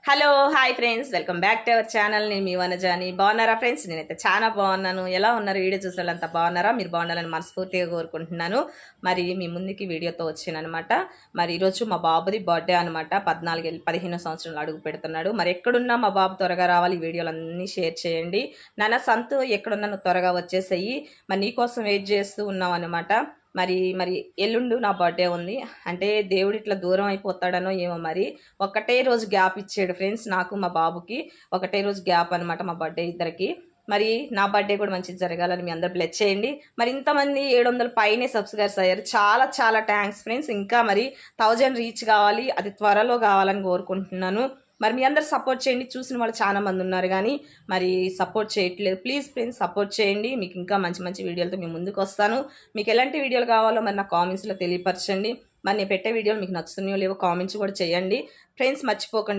Hello hi friends, welcome back to our channel. నేను మీ వనజాని. బాగున్నారా friends? నేనైతే చాలా బాగున్నాను. ఎలా ఉన్నారు? వీడియో చూసే వాళ్ళంతా బాగున్నారా? మీరు బాగుండాలని మనస్ఫూర్తిగా కోరుకుంటున్నాను. మరి మీ ముందుకి వీడియోతో వచ్చానమాట. మరి ఈరోజు మా బాబుది బర్త్డే అనమాట. 15 సంవత్సరాలు అడుగు పెడుతున్నాడు. మరి ఎక్కడున్నా మా బాబు త్వరగా రావాలి. ఈ వీడియోలు అన్నీ షేర్ చేయండి. నాన్న సంతు ఎక్కడున్నా నువ్వు త్వరగా వచ్చేసేయి. మరి నీకోసం వెయిట్ చేస్తూ ఉన్నాం అనమాట. మరి మరి ఎల్లుండు నా బర్త్డే ఉంది. అంటే దేవుడు ఇట్లా దూరం అయిపోతాడనో ఏమో. మరి ఒకటే రోజు గ్యాప్ ఇచ్చాడు ఫ్రెండ్స్, నాకు మా బాబుకి ఒకటే రోజు గ్యాప్ అనమాట, మా బర్త్డే ఇద్దరికి. మరి నా బర్త్డే కూడా మంచిది జరగాలని మీ అందరు బ్లెస్ చేయండి. మరి ఇంతమంది 700 పైనే సబ్స్క్రైబర్స్ అయ్యారు. చాలా చాలా థ్యాంక్స్ ఫ్రెండ్స్. ఇంకా మరి 1000 రీచ్ కావాలి, అది త్వరలో కావాలని కోరుకుంటున్నాను. మరి మీ అందరు సపోర్ట్ చేయండి. చూసిన వాళ్ళు చాలా మంది ఉన్నారు కానీ మరి సపోర్ట్ చేయట్లేదు. ప్లీజ్ ఫ్రెండ్స్ సపోర్ట్ చేయండి. మీకు ఇంకా మంచి మంచి వీడియోలతో మేము ముందుకు వస్తాను. మీకు ఎలాంటి వీడియోలు కావాలో మరి నా కామెంట్స్లో తెలియపరచండి. మరి నేను పెట్టే వీడియోలు మీకు నచ్చుతున్నాయో లేవో కామెంట్స్ కూడా చేయండి ఫ్రెండ్స్. మర్చిపోకండి.